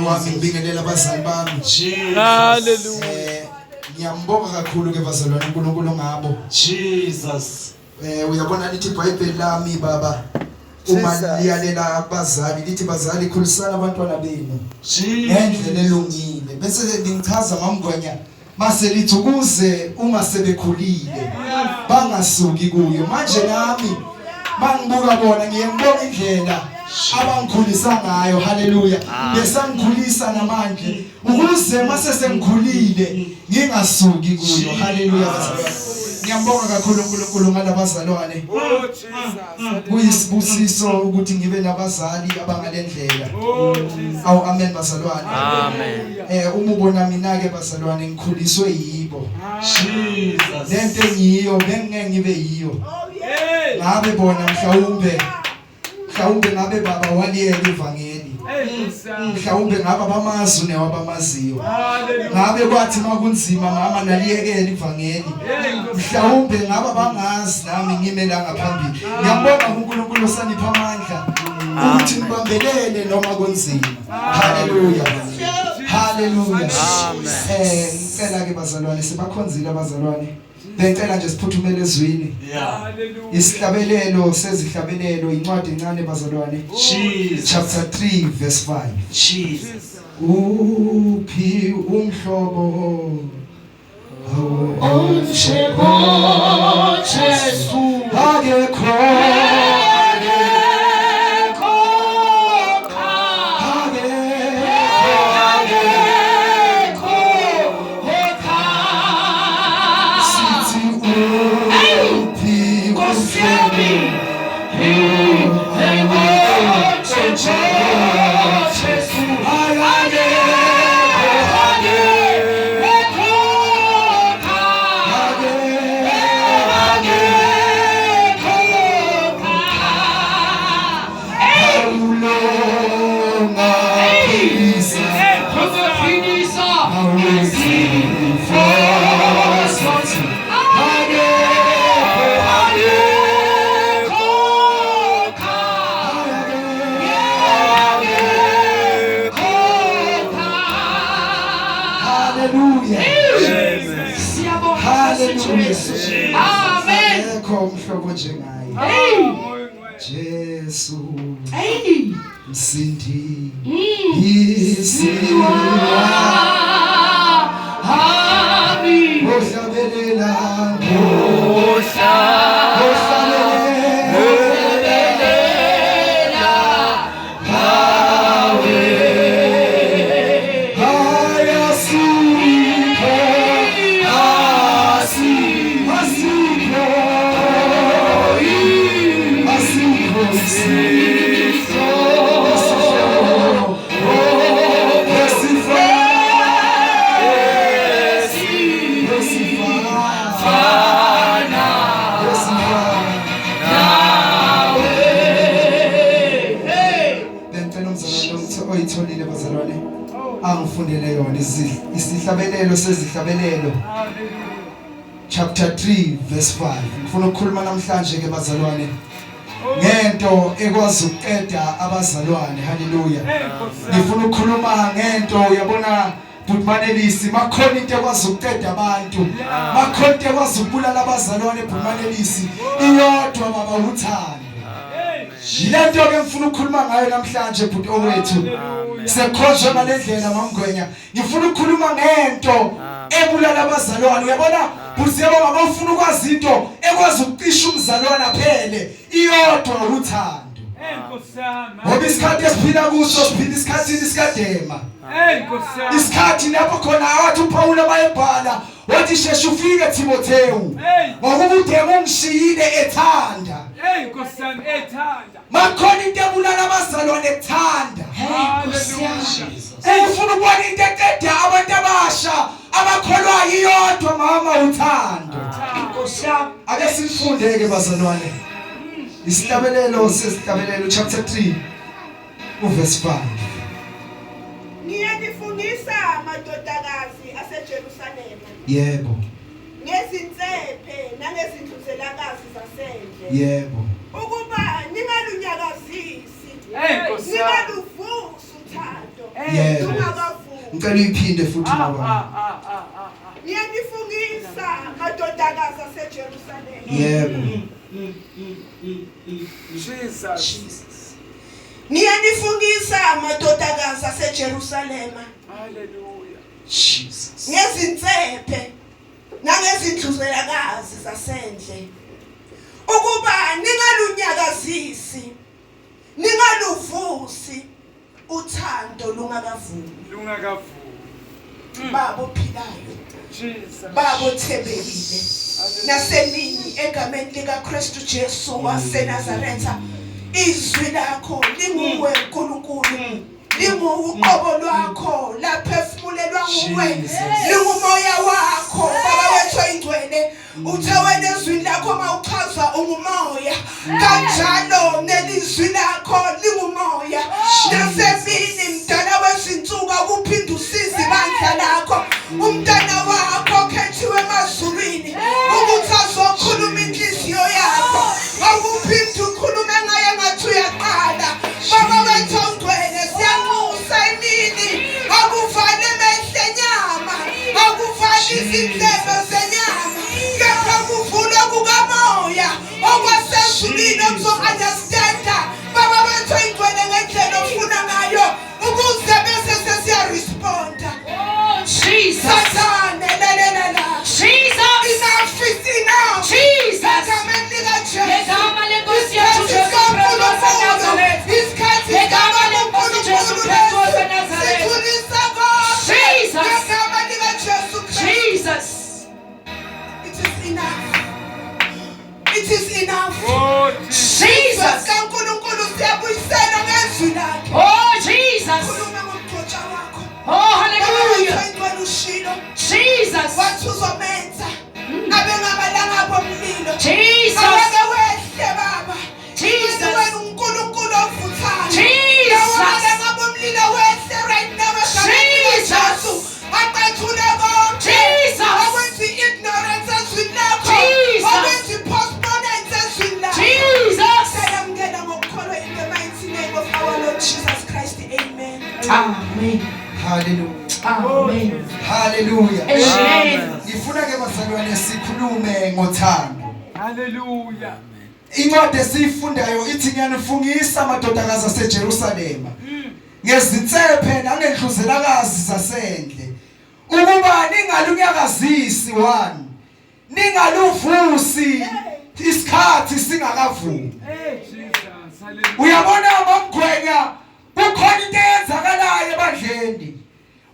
wami ngibingelela abazali bami. Hallelujah. Ngiyambonga kakhulu ke bazalwane uNkulunkulu ngabo. Jesus. Uyabona lithi iBhayibheli lami baba uma liyalela abazali lithi bazali khulisana abantwana benu ngendlela elungile bese ngichaza ngamngwenya mase lithi ukuze uma sebekhulile bangasuki kuyo manje nami mangibuka bona ngiyembona indlela abangikhulisa ngayo. Haleluya. Besangikhulisa namanje ukuze mase sengikhulile ngingasuki kuyo. Haleluya bazalwane. Ngiyambonga kakhulu uNkulunkulu ngalabazalwane. Kuyisibusiso ukuthi ngibe nabazali abangalendlela. Awu amen bazalwane. Amen. Uma ubona mina ke bazalwane ngikhuliswe yibo. Jesus. Lento engiyo bengeke ngibe yiyo. Ngabe bona mhlawumbe ngabe baba waliyela ivangeli. Mhlawumbe ngabe abamazi newabamaziyo. Ngabe kwathi makunzima mama naliyekela ivangeli. Mhlawumbe ngabe abangazi nami ngime la ngaphambili. Ngiyabonga uNkulunkulu osanipha amandla ukuthi ngibambelele noma kunzima. Haleluya. Haleluya. Ngicela ke bazalwane sibakhonzile abazalwane. Bengicela nje siphuthume ezwini. Isihlabelelo sezihlabelelo incwadi encane bazalwane. Chapter 3 verse 5. Jesus. Uphi umhlobo Onshebo Jesu akekho Amen. Mhlobo njengaye. Jesu. Msindi. Isiwa. Amen. Ohlabelela. oyitholile bazalwane angifundele yona isihlabelelo sezihlabelelo chapter 3 verse 5. Ngifuna ukukhuluma namhlanje ke bazalwane ngento ekwazi ukuqeda abazalwane. Haleluya. Ngifuna ukukhuluma ngento uyabona Bhumanelisi makhona into ekwazi ukuqeda abantu, makhona into ekwazi ukubulala abazalwane Bhumanelisi iyodwa baba uthando. Yilento ke ngifuna ukukhuluma ngayo namhlanje bhuti owethu. Sekhonjwe ngalendlela mamgwenya. Ngifuna ukukhuluma ngento ebulala abazalwane. Uyabona buziyabo baba ufuna ukwazi into ekwazi ukucisha umzalwane aphele iyodwa uthando. Ngoba isikhathi esiphila kuso siphila isikhathi esikadema. Isikhathi lapho khona awathi uPaul abayebhala wathi sheshe ufike Timotheyu ngoba udemo ungishiyile ethanda. Nkosiyami ethanda. Makhona into ebulala abazalwane ethanda. Ufuna ukubona into eqeda abantu abasha abakholwayo iyodwa mama uthando. Nkosiyami ake sifunde ke bazalwane. Isihlabelelo sesihlabelelo chapter 3 verse 5. Ngiyadifundisa amadodakazi aseJerusalema. Yebo. Ngezinsephe nangezindluzelakazi zasendle. Yebo. Ukuba ningalunyakazisi. Nkosiyami. Ningaluvusi uthando. Yebo. ungakavuki. Ngicela uyiphinde futhi baba. Ngiyanifungisa amadodakazi aseJerusalema. Yebo. Jesus. Ngiyanifungisa amadodakazi aseJerusalema. Hallelujah. Jesus. Ngezinsephe nangezindluzelakazi zasendle. Ukuba ningalunyakazisi, ningaluvusi uthando lungakavumi. Babo philayo. Jesus. Babo thebekile. Nasemini egameni likaKristu Jesu waseNazaretha. Izwi lakho linguwe uNkulunkulu. Linguqobo lwakho laphefumulelwa nguwe. Lingumoya wakho baba wethu oyingcwele. Uthe wena ezwini lakho mawuchaza ungumoya. Kanjalo nelizwi lakho lingumoya. Nasemini mdala wezinsuku akuphinda usize ibandla lakho. Umntana wakho okhethiwe emazulwini ukuthi azokhuluma inhliziyo yakho. Akuphinda ukhulume ngaye ngathi uyaqala. Baba wethu ongcwele siyanxusa emini. Akuvale emehle enyama. Akuvale izindlebe zenyama. Kepha kuvulwe kukamoya. Okwasezulwini okuzo-understanda. Baba wethu oyingcwele ngendlela ofuna ngayo. Ukuze bese sesiyaresponda. Jesus. Satan, la. Jesus. Enough is enough. Jesus. Egameni likaJesu. Legama lenkosi yethu Isikhathi Jesu Kristu sikaNkulunkulu. waseNazaretha. Isikhathi Legama lenkosi Jesu Kristu waseNazaretha. Sithulisa konke. Jesus. Ngegama likaJesu Kristu. Jesus. It is enough. It is enough. Oh, Jesus. kaNkulunkulu siyabuyisela ngezwi lakhe. Oh, Jesus. Khuluma ngomgcotsha wakho. Oh, hallelujah. Baba ushilo. Jesus. Wathi uzomenza abe ngamalanga bomlilo. Jesus. Awake wehle baba. Jesus. Wena uNkulunkulu ovuthayo. Jesus. Ngamalanga bomlilo wehle right now. Jesus. Aqathule konke. Jesus. Akwenza ignorance ezwini lakho. Jesus. Akwenza postponement ezwini lakho. Jesus. Sayamukela ngokukholwa in the mighty name of our Lord Jesus Christ. Amen. Amen. Hallelujah. Amen. Hallelujah. Amen. Ngifuna ke bazalwane sikhulume ngothando. Hallelujah. Incwadi esiyifundayo ithi ngiyanifungisa amadodakazi aseJerusalema ngezinsephe nangendluzelakazi zasendle ukuba ningalunyakazisi one ningaluvusi isikhathi singakavumi. Jesus. Hallelujah. Uyabona abamgwenya kukhona into eyenzakalayo ebandleni.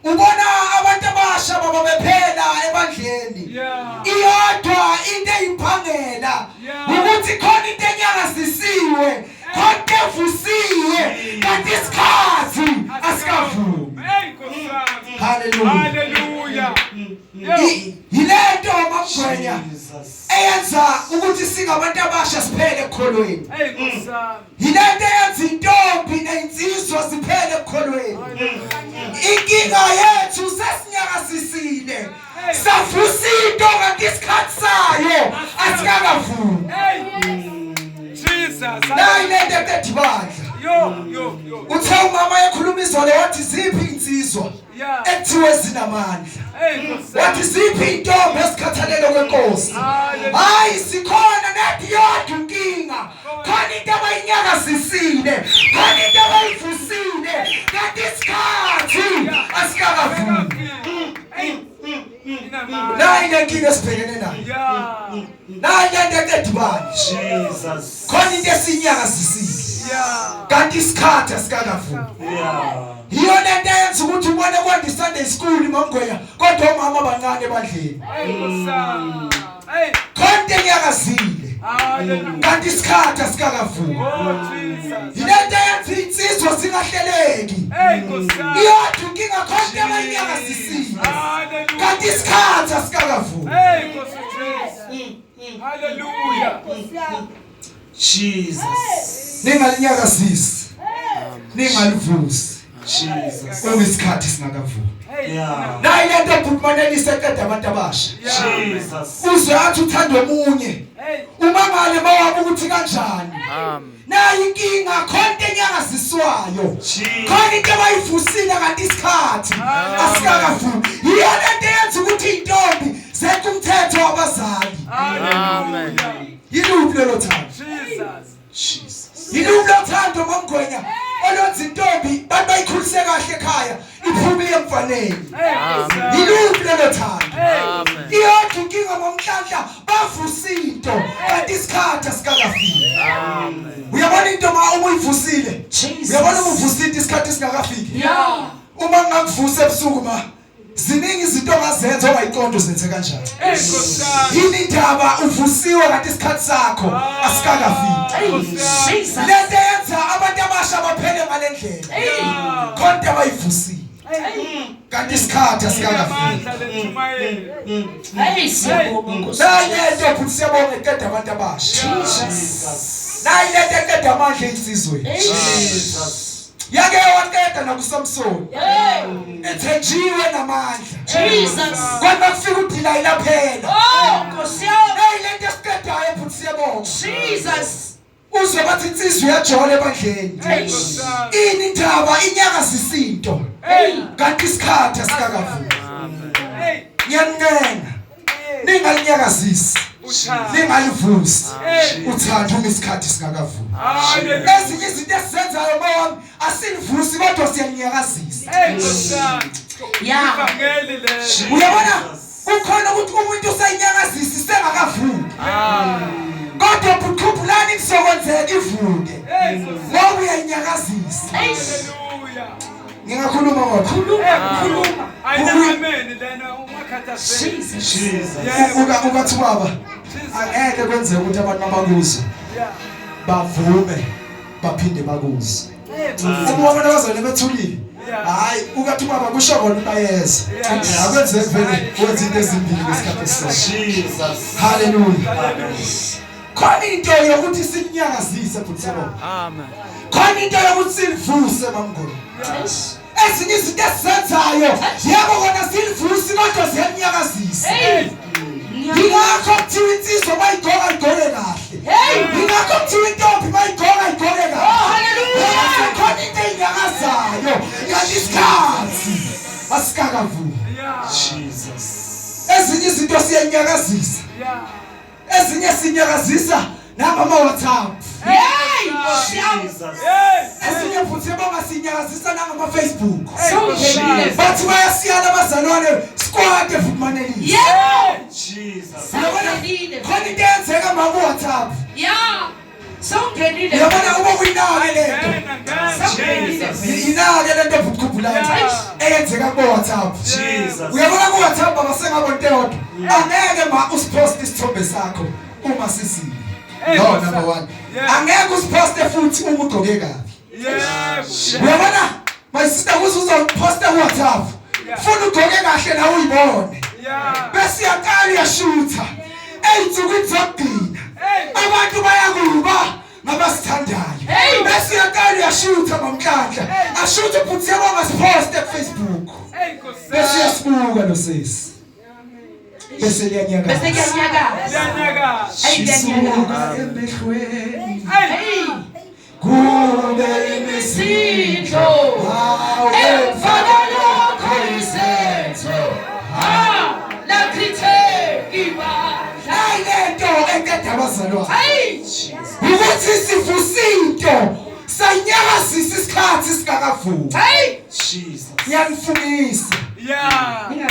Ubona abantu abasha baba bephela ebandleni. Yeah. Iyodwa into eyiphangela ukuthi khona into enyakazisiwe, khona evusiwe, kanti isikhathi asikavumi. Hey, Kosan. Hallelujah. Hallelujah. Yilento amagwenya eyenza ukuthi singabantu abasha siphele ekholweni. Hey, Kosan. Yilento eyenza intombi nensizwa siphele ekholweni. Inkinga yethu sesinyakazisile. Savusido kanti isikhathi sayo asikakavumi. Hey. Jesus. Nayi lento edibandla. Yo. Uthe umama ekhuluma izolo wathi ziphi insizwa Yeah. ekuthiwe zinamandla. Hey, Kosan. Wathi ziphi intombi esikhathalele kwenkosi. Hallelujah. Hayi sikhona nathi yodwa inkinga. Khona into abayinyakazisile, khona into abayivusile, kanti isikhathi asikakavumi. Nayi lenkinga esibhekene nayo. Yeah. Nayi lento edibandla. Jesus. Khona into esinyakazisile. Yeah. Kanti isikhathi asikakavumi. Yeah. Yiyo lento eyenza ukuthi ubone kwanda Sunday school mamgwenya kodwa omama abancane ebandleni. Hey, Kosan. Hey. Khona into enyakazile. Hallelujah. Kanti isikhathi asikakavumi. Oh, Jesus. Yilento eyenza insizwa zingahleleki. Hey, Kosan. Iyodwa inkinga khona into abayinyakazisile. Hallelujah. Kanti isikhathi asikakavumi. Hey, Kosan. Jesus. Hallelujah. Jesus. Ningalinyakazisi. Ningalivusi. Jesus. Kuyisikhathi singakavuki. Yeah. Nayi lento ephuthumanelisa eqeda abantu abasha. Jesus. Uzwe athi uthanda omunye. Uma ngale bawabe ukuthi kanjani. Nayi inkinga khona into enyakaziswayo. Khona into abayivusile kanti isikhathi asikakavuki. Iyona into eyenza ukuthi intombi zethu umthetho wabazali. Amen. Yiluphi lelo thando? Jesus. Yiluphi lo thando mamgwenya olwenza intombi bantu bayikhulise kahle ekhaya iphume emfaneni. Yiluphi lelo thando? Iyodwa inkinga ngomhlanhla bavusa into kanti isikhathi asikakafiki. Uyabona into uma uyivusile? Uyabona uma uvusile isikhathi singakafiki? Uma ngakuvusa ebusuku ma ziningi izinto ongazenza ongayiqondo zenze kanjani. Yini indaba uvusiwe kanti isikhathi sakho asikakafiki. Lento yenza abantu abasha baphele ngalendlela. Konke abayivusile. Kanti isikhathi asikakafiki. Nayi lento futhi siyabonga eqeda abantu abasha. Nayi lento eqeda amandla insizweni. Yake waqeda nakuSamson. Ethenjiwe namandla. Kwaba kufika uDelilah phela. Nayi lento esiqedayo futhi siyabonga. Uzwe bathi insizwe yajole ebandleni. Ini indaba inyakazisa kanti isikhathi asikakavuki. Ngiyancenga ningalinyakazisi. Ningalivusi uthanda uma isikhathi singakavuki. Ezinye izinto esizenzayo mawami asilivusi kodwa siyalinyakazisa. Uyabona kukhona ukuthi umuntu usayinyakazisa sengakavuki. Kodwa ukukhuphulana kuzokwenzeka ivuke. Ngoba uyayinyakazisa. Ngingakhuluma ngokhuluma. Amen lena umakhathase. Jesus. Ukathi baba angeke kwenzeke ukuthi abantu abakuzo bavume baphinde bakuze. Uma abantu abazona bethulile hayi ukathi baba kusho bona bayeza. Akwenzeke vele wenza into ezimbili ngesikhathi esisodwa. Jesus. Hallelujah. Khona into yokuthi sinyakazise futhi Amen. khona into yokuthi silivuse mamngolo. Ezinye izinto esizenzayo yebo kona silivusi kodwa siyanyakazisa. Ngakho kuthiwa insizwa bayigqoka igqoke kahle. Ngakho kuthiwa intombi bayigqoka igqoke kahle. Khona into enyakazayo kanti isikhathi asikakavuki. Jesus. Ezinye izinto siyanyakazisa. Ezinye sinyakazisa nangama WhatsApp. Jesus. Ezinye futhi bangasinyakazisa nangama Facebook. Bathi bayasiyana abazalwane squad futhi manelisi. Jesus. Khona into eyenzeka maku WhatsApp. Yabona uma kuyinake lento. Inake lento futhi khuphulana eyenzeka ku WhatsApp. Jesus. Uyabona ku WhatsApp abasengabonto yodwa. Angeke ma usipost isithombe sakho uma sisile. No number 1. Angeke usiposte futhi uma ugqoke kabi. Uyabona? My sister uzoposta ku WhatsApp. Funa ugqoke kahle nawe uyibone. Bese yakali yashutha. Eyinsukwini zokugcina. Abantu bayakuba ngabasithandayo. Bese yakali yashutha ngomkhandla. Ashutha futhi yabonga siposte ku Facebook. Bese yasibuka lo sisi. Bese liyanyaka. Isuka emehlweni. Kube imisindo. Emfana lokho isenzo. La critique Hayi lento eqeda abazalwane. Ukuthi sivusinto sanyakazisa isikhathi singakavuki. Jesus. Ngiyanifungisa.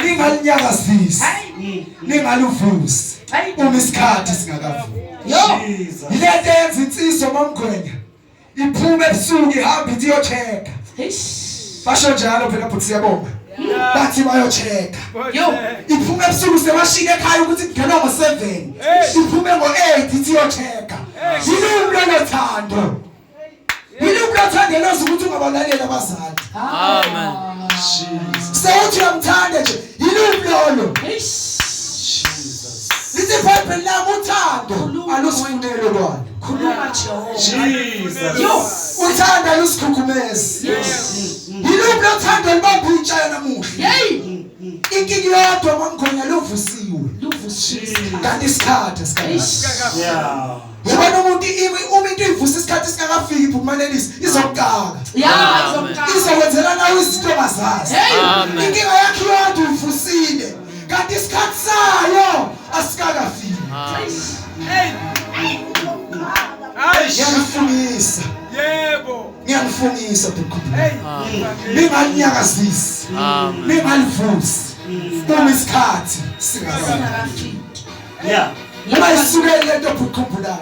Ningalinyakazisa. Ningaluvusi. Uma isikhathi singakavuki. Jesus. Ilento yenza insizwa mamgwenya. Iphume ebusuku ihamba ithi yocheka. Basho njalo phela futhi siyabonga. Bathi bayocheka. Iphume ebusuku sebashika ekhaya ukuthi kungenwa ngo7. Iphume ngo8 ithi yocheka. Yiluphi lo thando? Yiluphi lo thando lozo ukuthi ungabalalela abazali? Amen. Jesus. Sewuthi uyamthanda nje. Yiluphi lolo? Jesus. Lithi iBhayibheli lami uthando alusifunele lwana. Jesus. Uthanda lusikhukhumezi. Yiluphi lothando libambuntsha namuhla. Hey. Inkingi yodwa mangikhona lovusiwe. Kanti isikhathi esikhathi. Yeah. Yabona umuntu uma into ivusa isikhathi singakafiki ibumanelisi izokukaka. Yeah. Izokwenzela nawe izinto ongazazi. Amen. Inkinga yakhe yodwa uvusile. Kanti isikhathi sayo asikakafiki. Ngiyafungisa. Yebo. Ngiyafungisa bukhulu. Amen. Ningalinyakazisi. Amen. Ningalivusi. Uma isikhathi singakafiki. Yeah. Uma isukele lento bukhulana.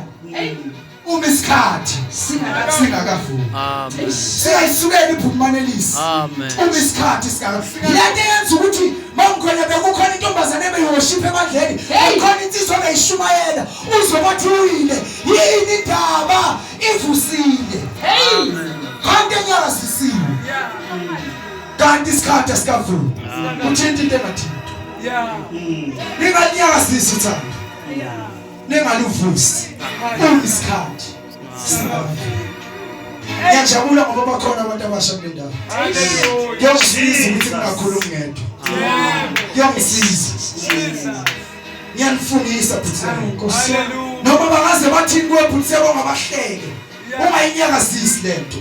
Uma isikhathi singakavuki. Amen. Siyayisukela ibumanelisi. Amen. Uma isikhathi singakafiki. Lento yenza ukuthi mangikhona bekukhona intombazane ebeyiworship emadleni. Kukhona insizwa ebeyishumayela. Uzobathi uyile. Yini indaba ivusile. Kanti enyakazisiwe. Kanti isikhathi asikavuki. Uthinta into engathintwa. Yeah. Ningalinyakazisi uthando. Ningalivusi. Uma isikhathi singakafiki. Ngiyajabula ngoba bakhona abantu abasha kule ndawo. Hallelujah. Ngiyongisiza ukuthi ngingakhulumi ngedwa. Ngiyongisiza. Ngiyanifungisa futhi Nkosi. Hallelujah. Noma bangaze bathini kuwe futhi bongabahleke. Uma inyakazisi lento.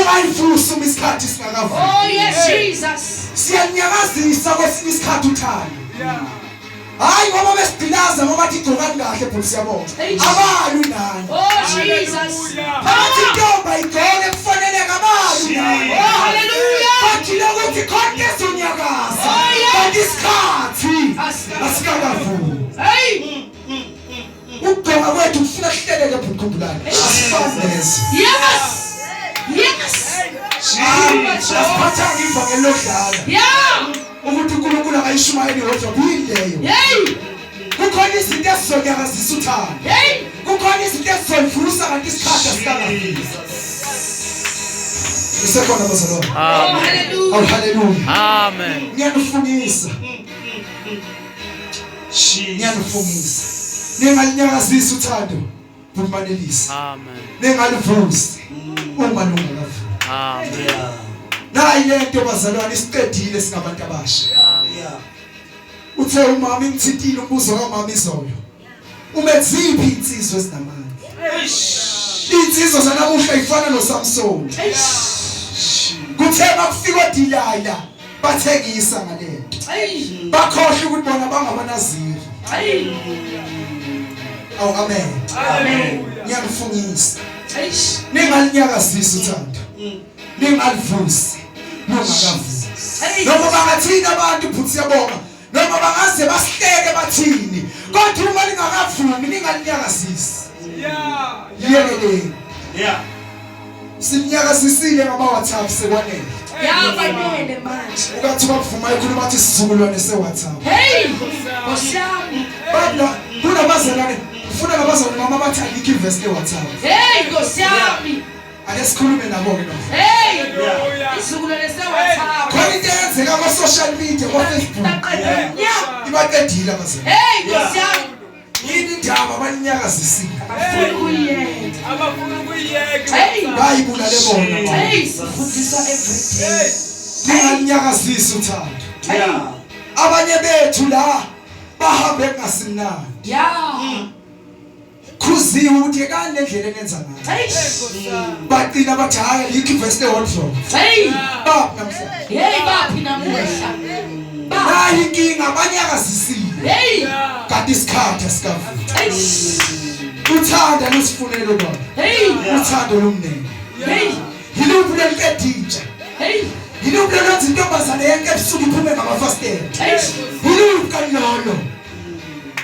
Uma ivusa uma isikhathi singakavuli. Oh yes, Jesus. Siyanyakazisa kwesinye isikhathi uthando. Yeah. Hayi ngoba besidinaza ngoba bathi igcokani kahle futhi siyabonga. Abalwi nani. Oh Jesus. Bathi intomba igcoke kufaneleka abalwi nani. Oh hallelujah. Bathi lokuthi konke sonyakaza. Oh, yes. Kanti isikhathi asikakavuli. Hey. Ukugcoka kwethu kufuna kuhleleke bukhulana. Asifaneze. Yes. Yes. Asiphatha ngiva ngelodlala. Yeah. Ukuthi uNkulunkulu akayishumayeli hodwa kuyileyo. Hey. Kukhona izinto esizonyakazisa uthando. Hey. Kukhona izinto esizoyivusa kanti isikhathi asikakavuli. Isekhona bazalwane. Oh Amen. hallelujah. Oh hallelujah. Amen. Ngiyanifungisa. Jesus. Ngiyanifungisa. Ningalinyakazisa uthando bumanelisi. Amen. Ningalivusi uma lungakavuki. Amen. Yeah. Nayi lento bazalwane isiqedile singabantu abasha. Yeah. Uthe umama ngithintile umbuzo kamama izolo. Umeziphi insizwe ezinamandla? Insizwe zanamuhla ifana noSamson. Kuthe bakufika Delilah bathengisa ngalento. Hey. Bakhohle ukuthi bona bangabanaziri. Hey. Awu amen. Hallelujah. Ngiyakufungisa. Hey. Ningalinyakazisa uthando. Ningalivusi. Ningakavusi. Hey. Noma bangathina abantu futhi siyabonga. Noma bangaze basihleke bathini. Kodwa uma lingakavumi ningalinyakazisi. Yeah. Yelele. Yeah. Sinyakazisile ngama WhatsApp sekwanele. Yeah, banele manje. Ukathi bavuma ikhuluma ukuthi isizukulwane seWhatsApp. Hey. Osiyami. Badla kunabazalwane ufuna nabazalwane mama bathi ayikho iverse leWhatsApp. Hey, Osiyami. Ake sikhulume nabo ke manje. Hey. Hallelujah. Isizukulwane seWhatsApp. Khona into eyenzeka kwa social media kwa Facebook. Yeah. Ibaqedile abazalwane. Hey, Osiyami. Yini indaba baninyakazisile. Afuna ukuyenza. Abafuna ukuyiyeka. Hey. Bayibulale bona. Hey, sifundiswa everyday. Ningalinyakazisa uthando. Yeah. Abanye bethu la bahambe ngasimnandi. Yeah. Khuziwe ukuthi kani lendlela enenza ngayo. Hey. Baqina bathi hayi likho iverse leWhatsApp. Hey. Bap namhlanje. Hey, baphi namuhla? Nayi inkinga abanyakazisile. Hey. Kanti isikhathi asikavuli. Hey. Uthanda lusifunelo baba. Hey. Uthando lomnene. Hey. Yiluphi lenketija. Hey. Yiluphi lenza intombazane yonke ebusuku iphume ngamafastela. Hey. Yiluphi kanjalo.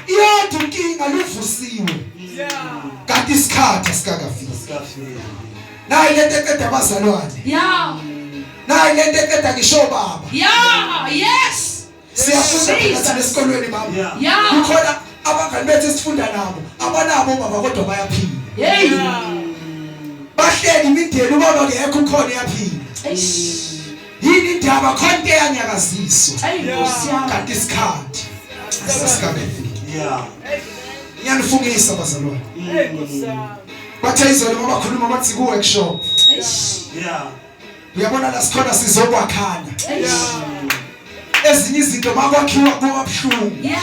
Iyodwa inkinga luvusiwe. Yeah. Kanti isikhathi asikakafiki. Skafia. Nayi lento eqeda abazalwane. Yeah. Nayi lento eqeda ngisho baba. Yeah. Yes. Siyafunda phela esikolweni mama. Yeah. Yeah. Kukhona abangani bethu esifunda nabo. Abanabo baba kodwa bayaphila. Hey. Bahleli imindeni ubaba ngekho khona yaphila. Hey. Yini indaba khona into eyanyakaziswa. Hey, Osiyami. Kanti isikhathi asikakafiki. Yeah. Ngiyanifungisa bazalwane. Hey, Nkosi. Bathe izolo ngoba khuluma bathi ku workshop. Hey. Yeah. uyabona la sikhona sizokwakhana Yeah. ezinye izinto makwakhiwa kubabhlungu Yeah.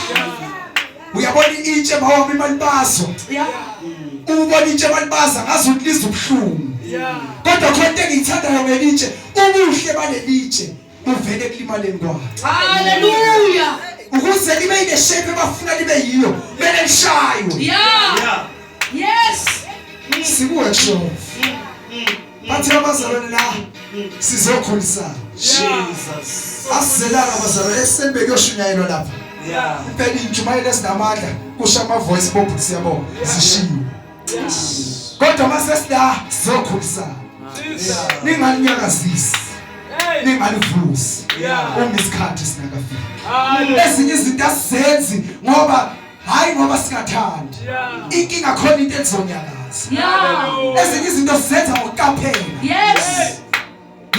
uyabona itshe bawami malibazo Yeah. ubona itshe malibaza ngazuthi lizubhlungu Yeah. kodwa khona into engiyithandayo ngelitshe ubuhle balelitshe uvele kulimaleni kwalo Hallelujah. ukuze libe ine shape ebafuna libe yiyo kumele lishaywe Yeah. Yeah. Yes. sikuwe kusho bathi abazalwane la sizokhulisana Jesus. asizelanga abazalwane esenibeke yoshunyayelo lapha Yeah. phela injumayelo esinamandla kusho ama-voice bob siyabona zishiwe kodwa masesida sizokhulisana Jesus. ningalinyakazisi Hey. ningalivusi Yeah. uma isikhathi singakafiki Hallelujah. ezinye izinto asizenzi ngoba hayi ngoba singathandi Yeah. inkinga khona into ezonyakaza Yeah. ezinye izinto sizenza ngokuqaphela Yes.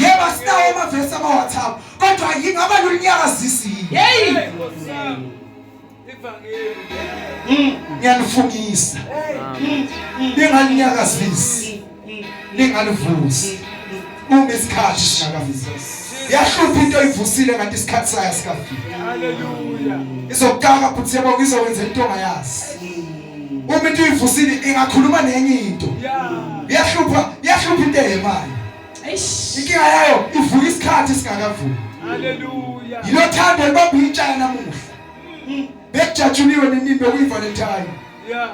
yebo sinawo amavesi ama-WhatsApp kodwa yingaba lulinyakazisi yini Hey. Hey, what's up? Evangeli. ngiyanifungisa ningalinyakazisi ningalivusi uma isikhathi singakafiki yahlupha into oyivusile kanti isikhathi sayo sikafiki Hallelujah. izokukaka futhi yabo izokwenza into ongayazi uma into uyivusile ingakhuluma nenye into Yeah. yahlupha into eyemali Eish. inkinga yayo ivuka isikhathi singakavuki Hallelujah. yilo thando libamba intshaya namuhla bekujatshuliwe nenimbe kuyivalentine Yeah.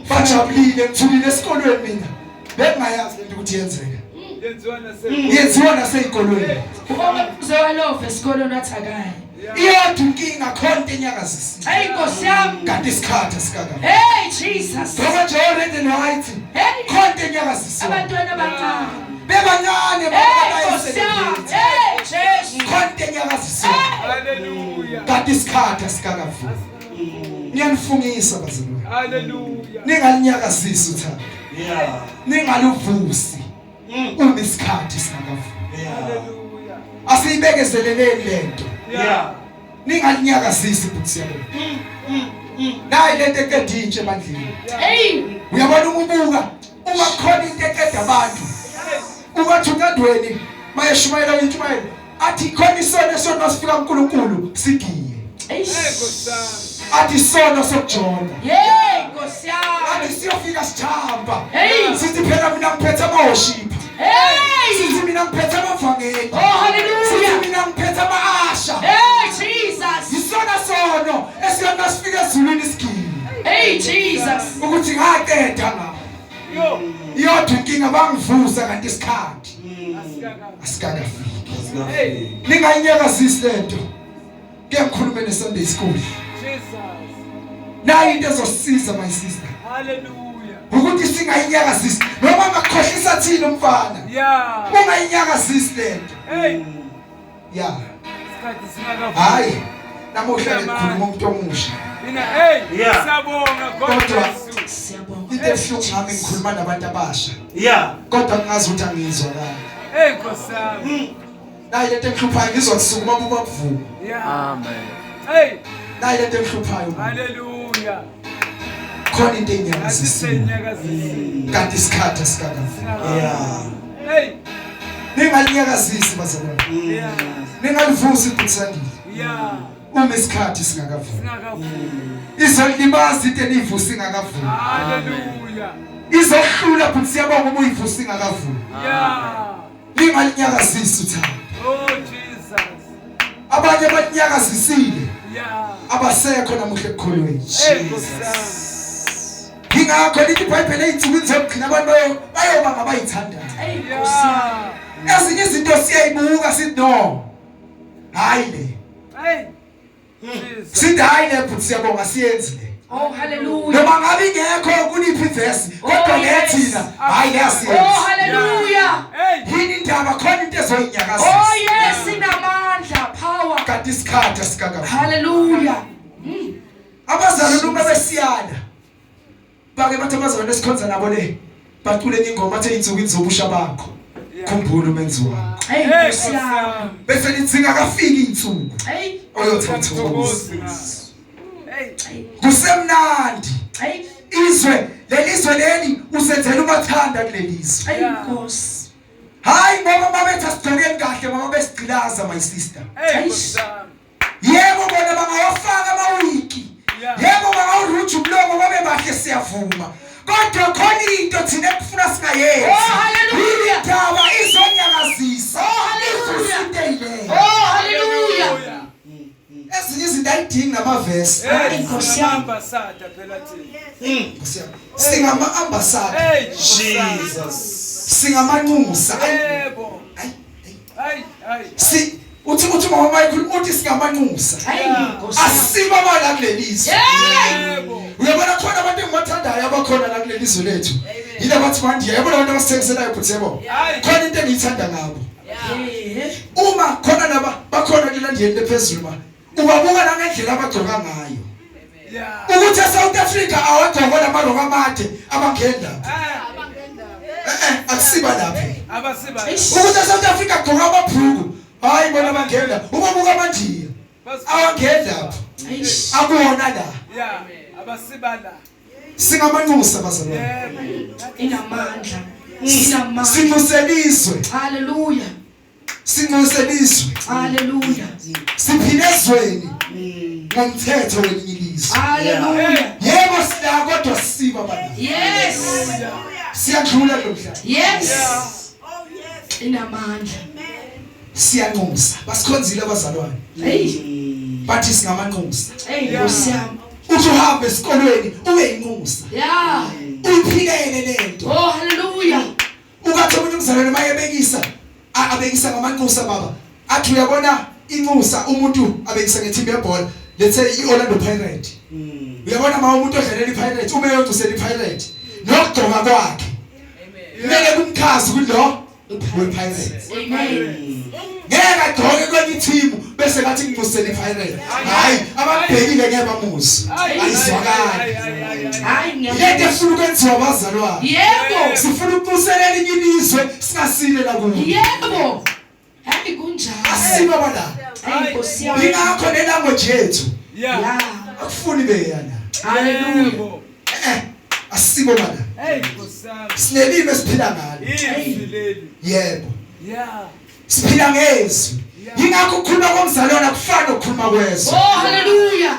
bajabulile ngithulile esikolweni mina bekungayazi lento ukuthi yenzeka Yenziwa nase. yenziwa nasey'kolweni Uzowalova esikoleni athakayo. iyodwa inkinga khona into enyakazisile Hey Nkosi yami. kanti isikhathi asikakavuki Hey Jesus. ngoba nje orede no-white Hey. khona into enyakazisile Abantwana abancane. bebancane Hey Nkosi yami. Hey Jesus. khona into enyakazisile Hallelujah. kanti isikhathi asikakavuki ngiyanifungisa bazalwane Hallelujah. ningalinyakazisi uthando Yeah. ningaluvusi uma isikhathi singakavuki Yeah. Hallelujah. asiyibekezeleleni lento Yeah. ningalinyakazisi futhi siyabona nayi lento eqeda intshe ebandleni Hey. uyabona umubuka uma kukhona into eqeda abantu ukathi uncandweni mayeshumayela intshumayelo athi khona isono esona sifika kuNkulunkulu sigiye Hey, Eish. Gosam. athi isono sokujonga Hey Nkosi athi yami. siyofika sijamba Hey. sithi phela mina ngiphethe ama-worship Hey. sithi mina ngiphethe amavangeli Oh hallelujah. sithi mina ngiphethe ama-asha Hey Jesus. yisona sono esiyona sifike ezulwini sigiye Hey Jesus. ukuthi ngaqeda ngabo Yo. iyodwa inkinga bangivusa kanti isikhathi Asikaka. asikakafiki Hey. ningayinyakazisi lento ke ngikhulume ne-Sunday school Jesus. nayo into ezosisiza my sister Hallelujah. ukuthi singayinyakazisi noma ngakukhohlisa thina umfana Yeah. ungayinyakazisi lento Hey. ya Isikhathi singakavuki. hayi namuhla ngikhuluma umuntu omusha Mina hey. Yeah. Siyabonga God Kodwa- bless you. Siyabonga. into ebuhlungu ngami ngikhuluma nabantu abasha Yeah. kodwa ngingazi ukuthi angiyizwakali Hey, Gosam. nayi lento engihluphayo ngizwa kusukuma bubavuka Yeah. Amen. Hey. nayi lento engihluphayo Hallelujah. khona into eyinyakazisiwe Asisenyakazisi. kanti isikhathi asikakafiki Yeah. Hey. ningalinyakazisi bazalwane Yeah. ningalivusi ibhutisandile Yeah. uma isikhathi singakavuki Singakavuki. izolimaza into eniyivusi ingakavuki Hallelujah. izohlula futhi siyabonga uma uyivusi ingakavuki Yeah. lingalinyakazisi uthando Oh Jesus. abanye balinyakazisile Yeah. abasekho namuhla ekukholweni Hey, Gosam. ngingakho lithi ibhayibheli ey'nsukwini zokugcina abantu bayoba ngabayithandayo Hey Nkosi yami. Yeah. ezinye izinto siyayibuka sithi no hayi le Hey. Jesus. sithi hayi le futhi siyabonga siyenzi le Oh hallelujah. noma ngabe ingekho kuliphi ivesi kodwa le yes. thina hayi Oh leyasiyenza hallelujah. Hey. yini indaba khona into Oh ezoyinyakazisa yes inamandla power. kanti isikhathi asikakavuki Hallelujah. abazalwane uma besiyana bake bathi abazalwane esikhonza nabo le bacule enye ingoma athi ey'nsukwini zobusha bakho khumbula umenzi wakho Hey Hey, Nkosi yami. Gosam. bese lithi zingakafiki iy'nsuku Hey. oyothatha Ngithokoze ukuze ngazo. Hey. kusemnandi Hey. izwe lelizwe leli uzenzela umathanda kulelizwe Hey Nkosi. Hayi ngoba mabethu asigqokeni kahle ngoba besigqilaza my sister. Hey, Nkosami. Yebo bona bangawafaka amawiki. Yeah. Yebo bangawuruja umlomo babe bahle siyavuma. Kodwa khona into thina ekufuna singayenzi. Oh, hallelujah. Indaba izonyakazisa. Oh, hallelujah. Hallelujah. Oh, hallelujah. Ezinye izinto ayidingi namavesi. Hey, Nkosi singama yami. ambassador phela thina. Singama ambassador. Hey, Nkosami. Jesus. Singamanxusa. Yebo. Hayi. Hayi. Uthi mama Michael uthi singamanxusa. Hayi Nkosi yami. Asiba mala kulelizwe. Yebo. Uyabona khona abantu engibathandayo abakhona la kulelizwe lethu. Yila bathi manje yabona abantu abasithengiselayo phuthebo. Hayi. Khona into engiyithanda ngabo. Eh. Uma khona laba bakhona kulandiyeni lephezulu ma. Ubabuka nangendlela abagcoka ngayo. Yeah. Ukuthi eSouth Africa awagcoka lamaroko amade abangenda. Akusiba lapha. Abasiba. Ukuthi eSouth Africa agcoka amabhuku. Hayi bona bangenda. Ubabuka amandiya. Awangenda lapha. Eish. Akuwona la. Yeah. Abasiba la. Singamanxusa bazalwane. Yebo. Inamandla. Inamandla. Sinxuseliswe. Hallelujah. Sinxuseliswe. Hallelujah. Siphile ezweni ngomthetho welizwe. Hallelujah. Yebo sila kodwa siba bana. Yes. Siyadlula lo mhlaba. Yes. Oh, yes. Inamandla. Siyanxusa. Basikhonzile abazalwane. Hey. Bathi singamanxusa. Hey Nkosi yami. Uthi uhambe esikolweni ube inxusa. Yeah. Uyiphilele lento. Oh, hallelujah. Ukathi umuntu umzalwane mayebekisa abekisa ngamanxusa baba. Athi uyabona inxusa umuntu abekisa ngeteam yebhola. Let's say iOrlando Pirates. Uyabona ma umuntu odlalela iPirates uma eyodusela iPirates. Nokugcoka kwakhe. Kumele kumkhazi kulo wePirates. Amen. Ngeke agcoke kwenye team bese ngathi ngixusela iPirates. Hayi, ababhekile ngeke bamuzi. Ayizwakali. Hayi Yeke ngiyabona. funa ukwenziwa abazalwane. Yebo. Sifuna ukubuselela elinye ilizwe singasile la kulo. Yebo. Hayi kunjalo. Asiba bala. Hayi Nkosi yami. Ingakho nelanguage yethu Yeah. Yeah. akufuni beyana. Hallelujah. Asibo bala. Hey, Nkosami. Sinelime esiphila ngalo. Izwi leli. Yebo. Yeah. Siphila ngezwi. Ingakho ukukhuluma komzalwane akufani nokukhuluma kwezwe. Oh, hallelujah.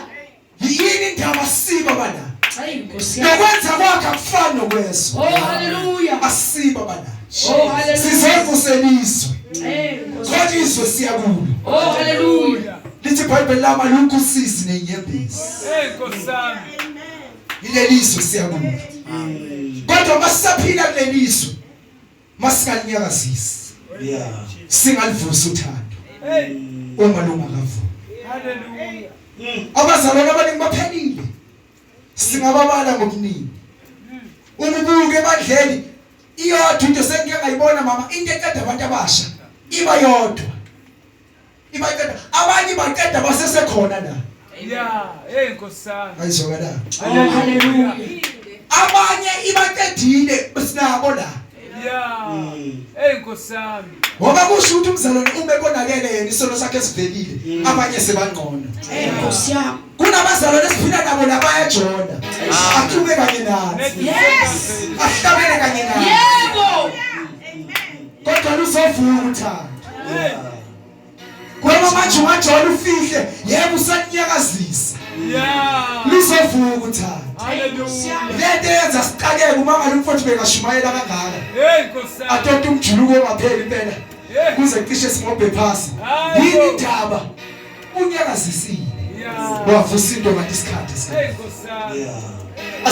Yini indaba asiba bala. Hayi Nkosi yami. Nokwenza kwakhe akufani nokwezwe. Oh, hallelujah. Asiba bala. Oh, hallelujah. Sizevuseliswe. Hey Nkosi. Kodwa izwe siyakulo. Oh, hallelujah. Lithi iBhayibheli lama lokhu sisi nenyembezi. Hey, Nkosami. Ilelizwe siyakulo. Kodwa masisaphila kulelizwe masingalinyakazisi. Yeah. Singalivusa uthando Hey. uma lungakavuki. Hallelujah. Abazalwane abaningi baphelile. Singababala ngokuningi. Ububuke ebandleni iyodwa into sengike ngayibona mama into eqeda abantu abasha iba yodwa. Iba eqeda abanye baqeda basesekhona la. Yeah. Hey, Nkosami. Ayizwakala. Oh, hallelujah. Abanye ibaqedile besinabo la. Yeah. Hey, Nkosami. Ngoba kusho ukuthi umzalwane uma ebonakele yena isono sakhe sivelile abanye sebangqona. Hey Nkosi yami. Kunabazalwane esiphila nabo la bayajona. Aqhube kanye nathi. Yes. Ahlabele kanye nathi. Yebo. Kodwa luzovuka uthando. Hey. Ngoba manje ungajona ufihle yebo usanyakazisa. Yeah. Luzovuka uthando. Hallelujah. Lento yenza siqakeke uma ngabe umfowethu bekashumayela kangaka. Hey, Nkosami. Atonta umjuluko ongapheli impela. Yeah. Kuze cishe singobhe phasi. Yini indaba? Unyakazisile. Yeah. Wavusa into ngathi isikhathi. Hey, Nkosami. Yeah.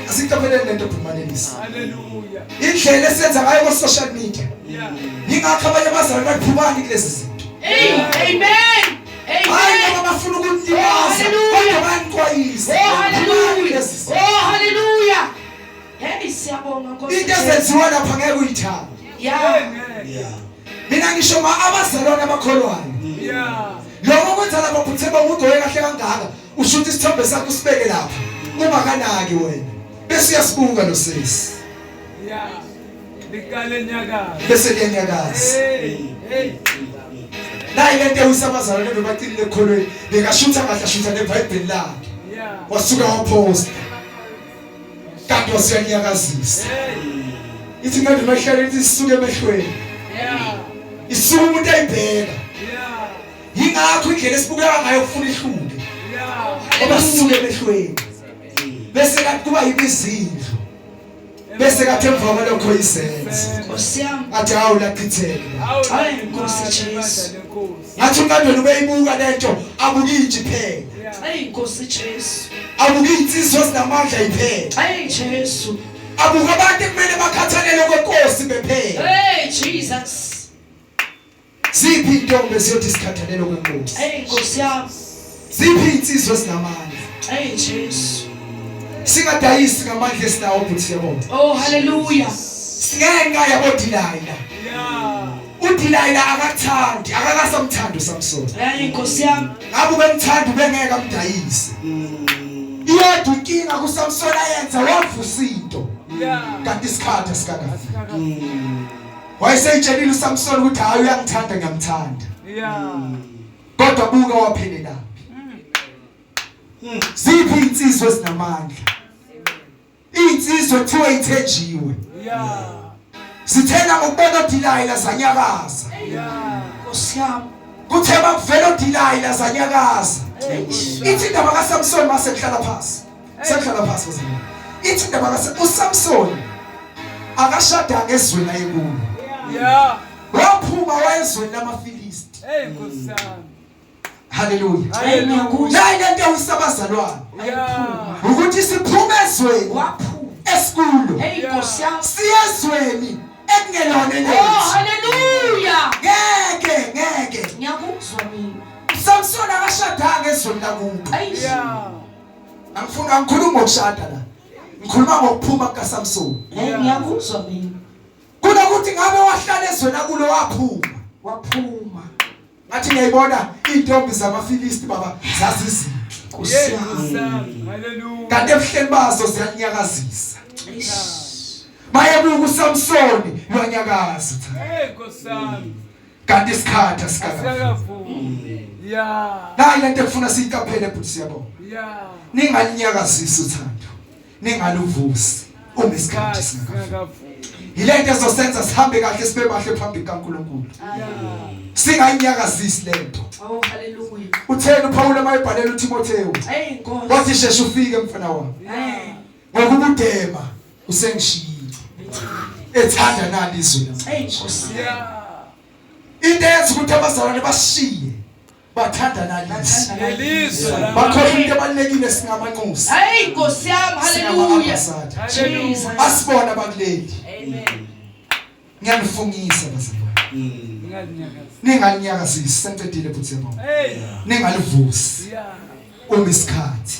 Asitapelele lento Phumanelisa. Hallelujah. Indlela esenza ngayo ku social media. Yeah. Ingakho abanye abazalwane baphubani kulezi zinto. Hey, amen. Hayi Amen. ngoba bafuna ukunilimaza. Kodwa bayaniqwayisa. Oh, hallelujah. Oh, hallelujah. Hey, siyabonga Nkosi. Into ezenziwa lapha ngeke uyithanda. Yeah. Amen. Yeah. Mina ngisho abazalwane abakholwayo. Yeah. Lokho kwenza lapha kuthemba ugqoke kahle kangaka. Usho ukuthi isithombe sakho sibeke lapha. Uma kanaki wena. Bese uyasibuka lo sisi. Yeah. Likale nyakazi. Bese liyanyakaza. Hey. Hey. Nayi lento uyisabazalwane bebacinile ekholweni. Bekashutha kahle ashutha neBhayibheli lakhe. Yeah. Wasuka waposta. Kanti wasiyanyakazisa. Hey. ithi ngathi bahlale ithi sisuke emehlweni Yeah. isuke umuntu ayibheka Yeah. yingakho indlela esibukeka ngayo ukufuna ihluke Yeah. ngoba sisuke emehlweni bese kanti kuba yibizindlu bese kathi emva kwalokho isenze Nkosi yami. athi hawu laqhitheke Hayi, Nkosi Jesu. ngathi unkandweni ubeyibuka lento abukiji phela Hayi, Nkosi Jesu. abuka insizwa ezinamandla iphela Hayi, Jesu. abuka abantu kumele bakhathalele kwenkosi bephela Hey, Jesus. ziphi intombi siyothi sikhathalele kwenkosi Hayi, Nkosi yami. ziphi insizwa ezinamandla Hayi, Jesu. singadayisi ngamandla esinawo futhi yabona Oh, hallelujah. singenqa yabo Delilah Yeah. uDelilah akathandi akakasamthanda uSamson Hayi, Nkosi yami. ngabe ubemthanda ubengeke amdayisi iyodwa inkinga kuSamson ayenza wavusa into Yeah. kanti isikhathi asikakafi wayeseyitshelile uSamson ukuthi hayi uyangithanda ngiyamthanda Yeah. kodwa buka waphelela ziphi insizwe ezinamandla insizwe kuthiwa ithenjiwe Yeah. sithena ngokubona uDelilah zanyakaza Yeah. Nkosi yami. kuthe bakuvela uDelilah zanyakaza ithi indaba kaSamson mase kuhlala phansi sehlala phansi bazalwane ithi indaba uSamson akashadanga ezweni ayekulo Yeah. waphuma wayezweni lamaFilisti Hey, Nkosi yami. haleluya Hallelujah. nayi lento usabazalwane Yeah. ukuthi siphume ezweni Waphuma. esikulo Hey, Nkosi yami. siyezweni ekungelona Oh, lethu hallelujah. ngeke Ngiyakuzwa mina. Samson akashadanga ezweni lakubo Hayi. Yeah. angikhuluma ngokushada la ngikhuluma ngokuphuma kukaSamson Hey, ngiyakuzwa mina. kunokuthi ngabe wahlala ezweni lakulo waphuma Waphuma. ngathi ngiyayibona intombi zamaFilisti baba zazizinhle Nkosi Yeah, yami. Nkosi yami. Hallelujah. kanti ebuhleni bazo ziyanyakazisa Eish. bayebuka uSamson lwanyakaza Hey, Nkosi yami. kanti isikhathi asikakafi Asikakaphumi. Yeah. nayi lento efuna siyiqaphele futhi siyabona Yeah. ningalinyakazisa uthando ningaluvusi uma isikhathi singakafi Asikakaphumi. yilento ezosenza sihambe kahle sibe bahle phambi kaNkulunkulu Yeah. singayinyakazisi lento Oh, hallelujah. utheni uPaul emayibhalela uTimotheo Hey, Nkosi. wathi sheshe ufike mfana wami Hey. ngokubudema usengishiyile ethanda nani izwi lami Hey, Nkosi. Yeah. into eyenza ukuthi abazalwane bashiye bathanda nani izwi Yelizwe. bakhohle into ebalulekile singamanxusi Hey, Nkosi yami. Hallelujah. singama-ambassador Jesus. asibona bakuleli Amen. ngiyanifungisa bazalwane Ngalinyakaza. ningalinyakazisi sengicedile futhi yabona Hey. ningalivusi Yeah. uma isikhathi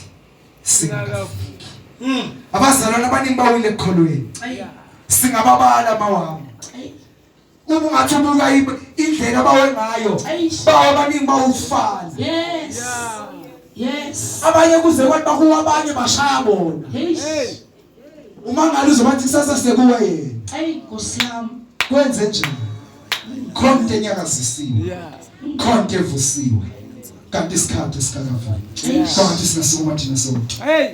singakafi Asikakaphumi. abazalwane abaningi bawile ekukholweni Hey. singababala amawami Hey. uma ungathi ubuka indlela bawe ngayo Eish. bawa abaningi bawufana Yes. Yeah. Yes. abanye kuze kwathi bakuwa abanye bashaya bona Eish. Hey. uma ngabe uzobathi kusasa sekuwe yena Hey, Nkosi yami. kwenze njani khona into enyakazisiwe Yeah. khona into evusiwe kanti isikhathi esikakavuki kanti singasukuma thina sonke Hey.